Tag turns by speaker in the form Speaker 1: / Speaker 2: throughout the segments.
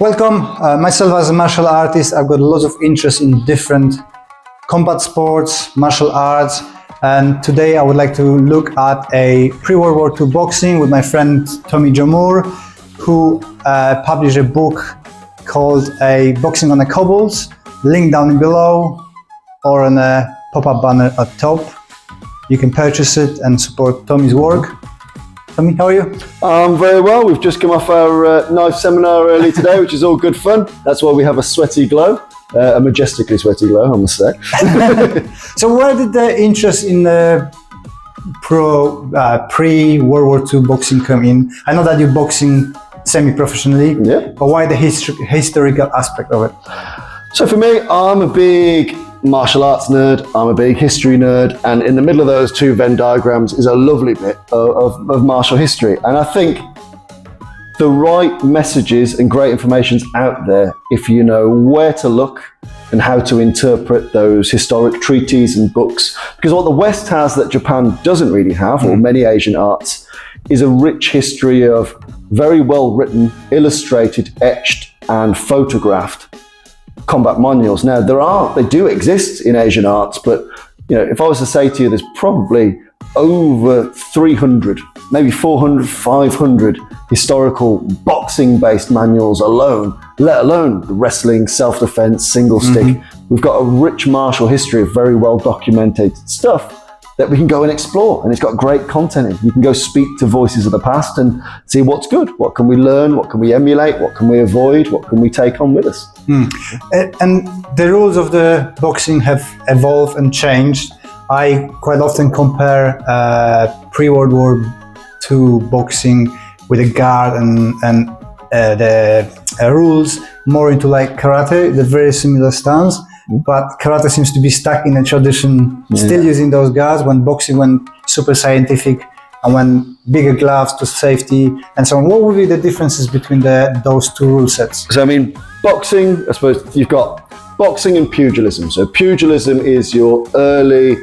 Speaker 1: Welcome. Myself as a martial artist, I've got lots of interest in different combat sports, martial arts, and today I would like to look at a pre-World War II boxing with my friend Tommy Jamur, who published a book called Boxing on the Cobbles. Link down below or on a pop-up banner at top. You can purchase it and support Tommy's work. Tommy, how are you?
Speaker 2: I'm very well. We've just come off our knife seminar early today, which is all good fun. That's why we have a sweaty glow, a majestically sweaty glow, I must say.
Speaker 1: So where did the interest in pre-World War II boxing come in? I know that you're boxing semi-professionally,
Speaker 2: yeah.
Speaker 1: But why the historical aspect of it?
Speaker 2: So for me, I'm a big martial arts nerd, I'm a big history nerd, and in the middle of those two Venn diagrams is a lovely bit of martial history. And I think the right messages and great information's out there if you know where to look and how to interpret those historic treatises and books. Because what the West has that Japan doesn't really have, or many Asian arts, is a rich history of very well written, illustrated, etched and photographed combat manuals. Now they do exist in Asian arts, but you know, if I was to say to you, there's probably over 300, maybe 400, 500 historical boxing based manuals alone, let alone the wrestling, self-defense, single stick. We've got a rich martial history of very well documented stuff that we can go and explore, and it's got great content in. You can go speak to voices of the past and see what's good, what can we learn, what can we emulate, what can we avoid, what can we take on with us.
Speaker 1: And the rules of the boxing have evolved and changed. I quite often compare pre-World War II boxing with a guard and the rules more into like karate, the very similar stance. But karate seems to be stuck in a tradition, still using those guards, when boxing went super scientific and when bigger gloves to safety and so on. What would be the differences between those two rule sets?
Speaker 2: So I mean, boxing, I suppose you've got boxing and pugilism. So pugilism is your early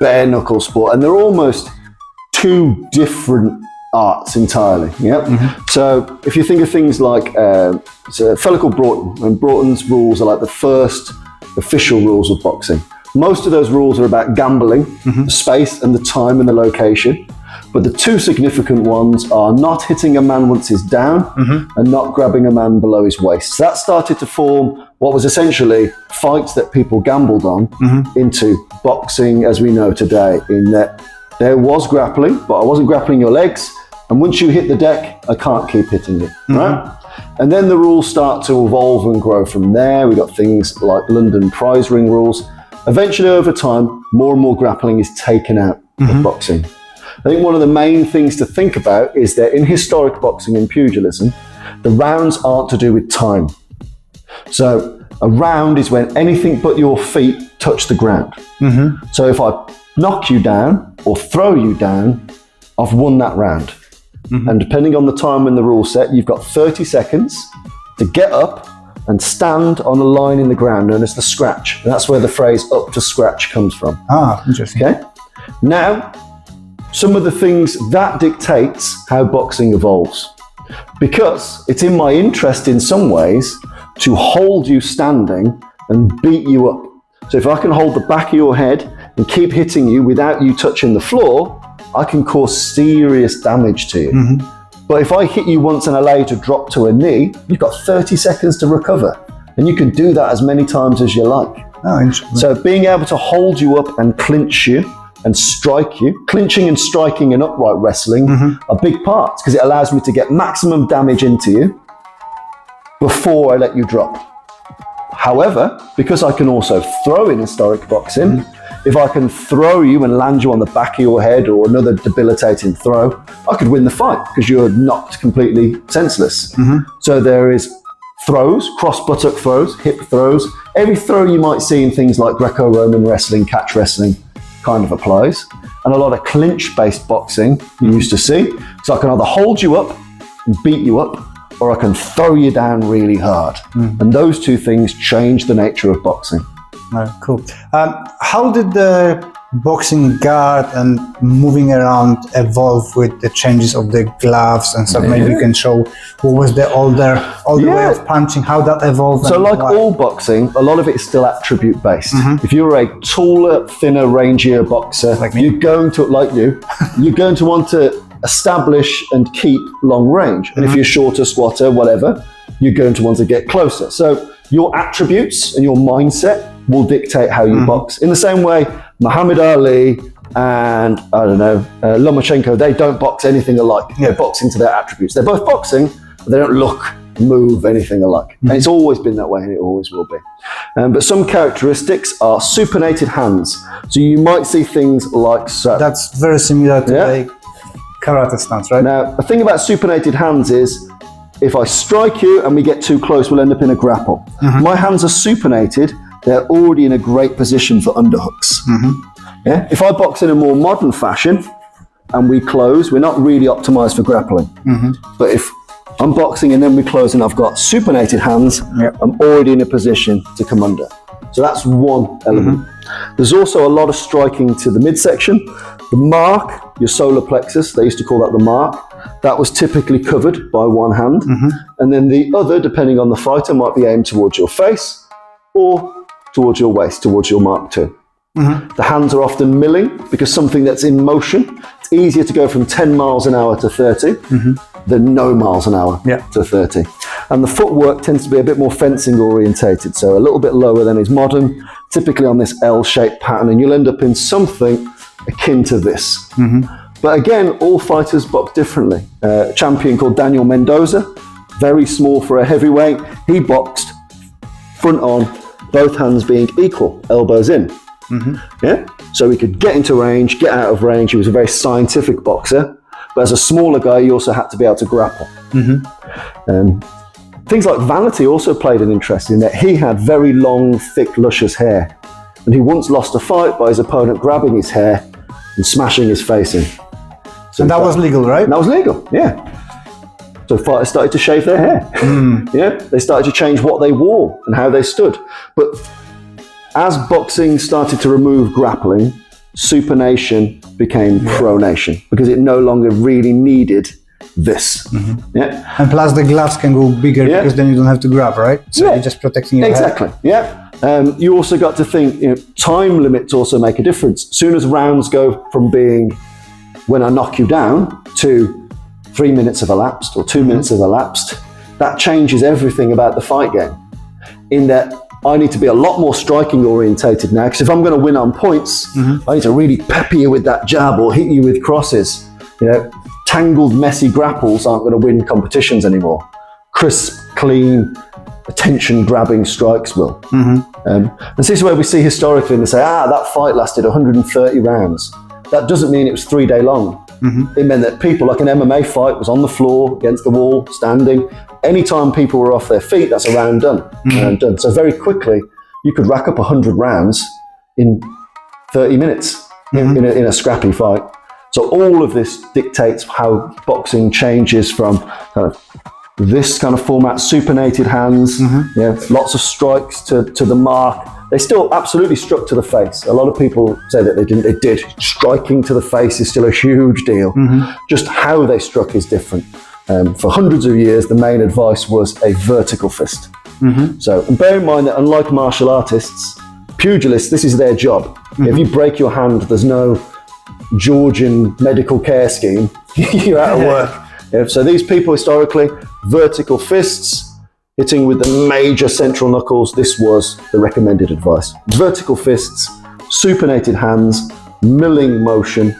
Speaker 2: bare-knuckle sport, and they're almost two different arts entirely. Yeah. So if you think of things like so a fellow called Broughton, and Broughton's rules are like the first official rules of boxing. Most of those rules are about gambling, the space and the time and the location. But the two significant ones are not hitting a man once he's down and not grabbing a man below his waist. So that started to form what was essentially fights that people gambled on into boxing as we know today, in that there was grappling, but I wasn't grappling your legs. And once you hit the deck, I can't keep hitting you, right? And then the rules start to evolve and grow from there. We got things like London prize ring rules. Eventually, over time, more and more grappling is taken out of boxing. I think one of the main things to think about is that in historic boxing and pugilism, the rounds aren't to do with time. So a round is when anything but your feet touch the ground. So if I knock you down or throw you down, I've won that round. And depending on the time and the rule set, you've got 30 seconds to get up and stand on a line in the ground known as the scratch. And that's where the phrase up to scratch comes from.
Speaker 1: Ah, interesting.
Speaker 2: Okay. Now, some of the things that dictates how boxing evolves, because it's in my interest in some ways to hold you standing and beat you up. So if I can hold the back of your head and keep hitting you without you touching the floor, I can cause serious damage to you. But if I hit you once and allow you to drop to a knee, you've got 30 seconds to recover. And you can do that as many times as you like.
Speaker 1: Oh, interesting.
Speaker 2: So being able to hold you up and clinch you and strike you, clinching and striking in upright wrestling are big parts, because it allows me to get maximum damage into you before I let you drop. However, because I can also throw in historic boxing, if I can throw you and land you on the back of your head or another debilitating throw, I could win the fight because you're knocked completely senseless. So there is throws, cross buttock throws, hip throws. Every throw you might see in things like Greco-Roman wrestling, catch wrestling kind of applies. And a lot of clinch-based boxing you used to see. So I can either hold you up and beat you up, or I can throw you down really hard. And those two things change the nature of boxing.
Speaker 1: Cool. How did the boxing guard and moving around evolve with the changes of the gloves and stuff? Maybe you can show what was the older way of punching, how that evolved.
Speaker 2: So like all boxing, a lot of it is still attribute based. If you're a taller, thinner, rangier boxer,
Speaker 1: Like me.
Speaker 2: you're going to, like you're going to want to establish and keep long range. And if you're shorter, squatter, whatever, you're going to want to get closer. So your attributes and your mindset will dictate how you box. In the same way, Muhammad Ali and, I don't know, Lomachenko, they don't box anything alike. They're boxing to their attributes. They're both boxing, but they don't look, move anything alike. And it's always been that way, and it always will be. But some characteristics are supinated hands. So you might see things like so.
Speaker 1: That's very similar to the karate stance, right?
Speaker 2: Now, the thing about supinated hands is, if I strike you and we get too close, we'll end up in a grapple. My hands are supinated. They're already in a great position for underhooks. Yeah? If I box in a more modern fashion and we close, we're not really optimized for grappling. But if I'm boxing and then we close and I've got supinated hands, I'm already in a position to come under. So that's one element. There's also a lot of striking to the midsection. The mark, your solar plexus, they used to call that the mark, that was typically covered by one hand. And then the other, depending on the fighter, might be aimed towards your face or towards your waist, towards your mark too. The hands are often milling because something that's in motion, it's easier to go from 10 miles an hour to 30 than no miles an hour to 30. And the footwork tends to be a bit more fencing orientated, so a little bit lower than is modern, typically on this L-shaped pattern, and you'll end up in something akin to this. But again, all fighters box differently. A champion called Daniel Mendoza, very small for a heavyweight, he boxed front on, both hands being equal, elbows in. Yeah, so he could get into range, get out of range. He was a very scientific boxer, but as a smaller guy, he also had to be able to grapple. Things like vanity also played an interest in that he had very long, thick, luscious hair, and he once lost a fight by his opponent grabbing his hair and smashing his face in. So
Speaker 1: and that was legal, right?
Speaker 2: That was legal, yeah. So fighters started to shave their hair. Yeah, they started to change what they wore and how they stood. But as boxing started to remove grappling, supination became pronation because it no longer really needed this. Yeah,
Speaker 1: and plus the gloves can go bigger because then you don't have to grab, right? So you're just protecting your head.
Speaker 2: Yeah. You also got to think, time limits also make a difference. As soon as rounds go from being when I knock you down to 3 minutes have elapsed or 2 minutes have elapsed, that changes everything about the fight game. In that I need to be a lot more striking orientated now, because if I'm going to win on points, I need to really pepper you with that jab or hit you with crosses. Tangled, messy grapples aren't going to win competitions anymore. Crisp, clean, attention-grabbing strikes will. And this is where we see historically, and they say, that fight lasted 130 rounds. That doesn't mean it was 3 day long. It meant that people, like an MMA fight, was on the floor, against the wall, standing. Anytime people were off their feet, that's a round done. Round done. So very quickly, you could rack up 100 rounds in 30 minutes in a scrappy fight. So all of this dictates how boxing changes from kind of this kind of format, supinated hands, lots of strikes to the mark. They still absolutely struck to the face. A lot of people say that they didn't. They did. Striking to the face is still a huge deal. Just how they struck is different. For hundreds of years, the main advice was a vertical fist. So, and bear in mind that unlike martial artists, pugilists, this is their job. If you break your hand, there's no Georgian medical care scheme. You're out of work. So these people historically, vertical fists, hitting with the major central knuckles, this was the recommended advice. Vertical fists, supinated hands, milling motion,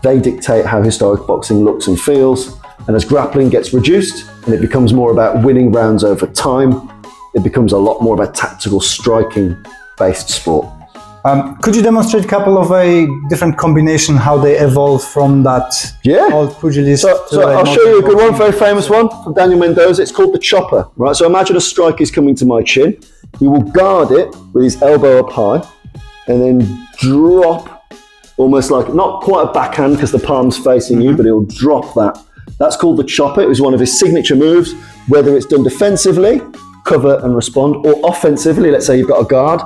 Speaker 2: they dictate how historic boxing looks and feels. And as grappling gets reduced and it becomes more about winning rounds over time, it becomes a lot more of a tactical striking-based sport.
Speaker 1: Could you demonstrate a couple of different combination how they evolved from that old pugilist?
Speaker 2: So I'll show you a good one, very famous one from Daniel Mendoza. It's called the chopper. Right. So imagine a striker is coming to my chin. He will guard it with his elbow up high, and then drop, almost like not quite a backhand because the palm's facing you, but he'll drop that. That's called the chopper. It was one of his signature moves. Whether it's done defensively, cover and respond, or offensively, let's say you've got a guard,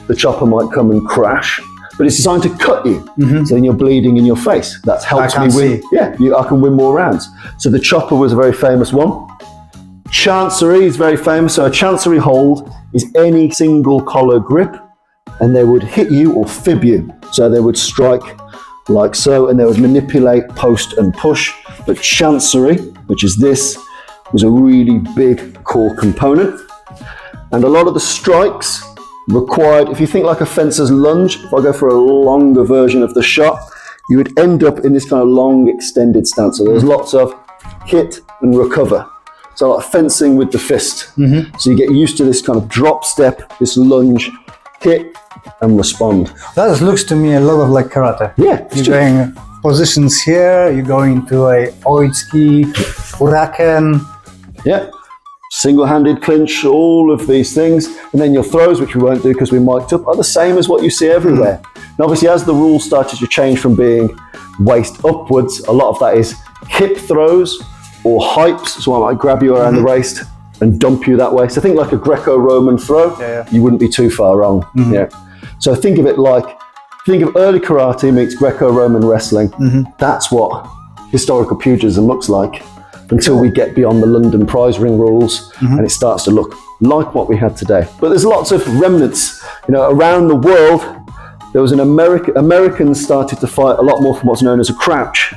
Speaker 2: the chopper might come and crash. but it's designed to cut you. So then you're bleeding in your face. That's helped me win. I can win more rounds. So the chopper was a very famous one. Chancery is very famous. So a chancery hold is any single collar grip, and they would hit you or fib you. So they would strike like so, and they would manipulate, post and push. But chancery, which is this, was a really big core component. And a lot of the strikes required, if you think like a fencer's lunge, if I go for a longer version of the shot, you would end up in this kind of long extended stance. So there's lots of hit and recover. So like fencing with the fist. So you get used to this kind of drop step, this lunge, hit and respond.
Speaker 1: That looks to me a lot of like karate.
Speaker 2: Yeah.
Speaker 1: You're going positions here, you're going to a oitsuki, uraken.
Speaker 2: Yeah. Single-handed clinch, all of these things, and then your throws, which we won't do because we mic'd up, are the same as what you see everywhere. And obviously, as the rules started to change from being waist upwards, a lot of that is hip throws or hypes. So I might grab you around the waist and dump you that way. So think like a Greco-Roman throw. You wouldn't be too far wrong. So think of it like, think of early karate meets Greco-Roman wrestling. That's what historical pugilism looks like, until we get beyond the London prize ring rules and it starts to look like what we had today. But there's lots of remnants. Around the world, there was an Americans started to fight a lot more from what's known as a crouch.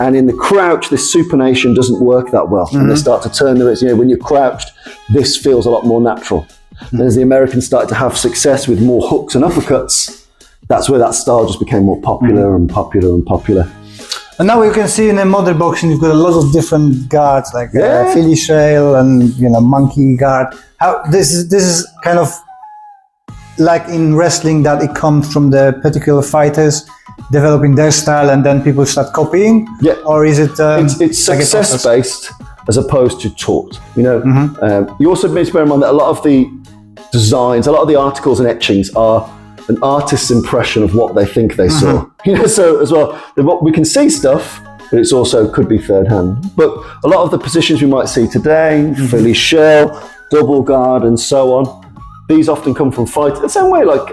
Speaker 2: And in the crouch, this supination doesn't work that well. And they start to turn the wrists. When you're crouched, this feels a lot more natural. And as the Americans started to have success with more hooks and uppercuts, that's where that style just became more popular and popular and popular.
Speaker 1: And now you can see in the modern boxing, you've got a lot of different guards, like Philly shell and monkey guard. How this is kind of like in wrestling, that it comes from the particular fighters developing their style, and then people start copying. Or is it?
Speaker 2: It's success based as opposed to taught. You also need to bear in mind that a lot of the designs, a lot of the articles and etchings are an artist's impression of what they think they saw. So as well, we can see stuff, but it's also could be third hand. But a lot of the positions we might see today, Philly shell, double guard, and so on, these often come from fighters. The same way like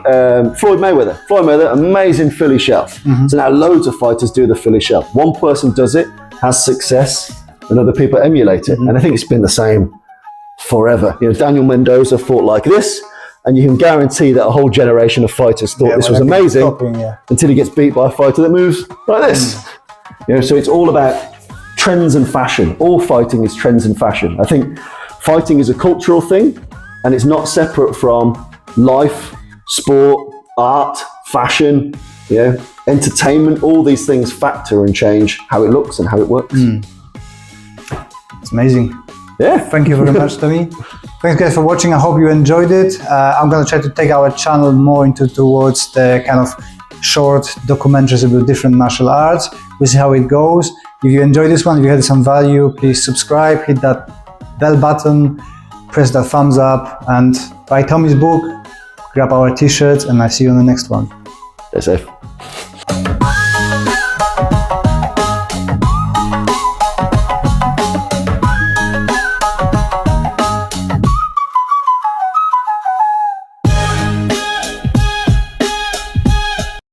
Speaker 2: Floyd Mayweather. Floyd Mayweather, amazing Philly shell. So now loads of fighters do the Philly shell. One person does it, has success, and other people emulate it. And I think it's been the same forever. Daniel Mendoza fought like this, and you can guarantee that a whole generation of fighters thought this was amazing until he gets beat by a fighter that moves like this. So it's all about trends and fashion. All fighting is trends and fashion. I think fighting is a cultural thing, and it's not separate from life, sport, art, fashion, entertainment. All these things factor and change how it looks and how it works.
Speaker 1: It's amazing. Thank you very much, Tommy. Thanks guys for watching. I hope you enjoyed it. I'm going to try to take our channel more towards the kind of short documentaries about different martial arts. We'll see how it goes. If you enjoyed this one, if you had some value, please subscribe, hit that bell button, press that thumbs up, and buy Tommy's book, grab our t-shirts, and I'll see you on the next one.
Speaker 2: Stay safe.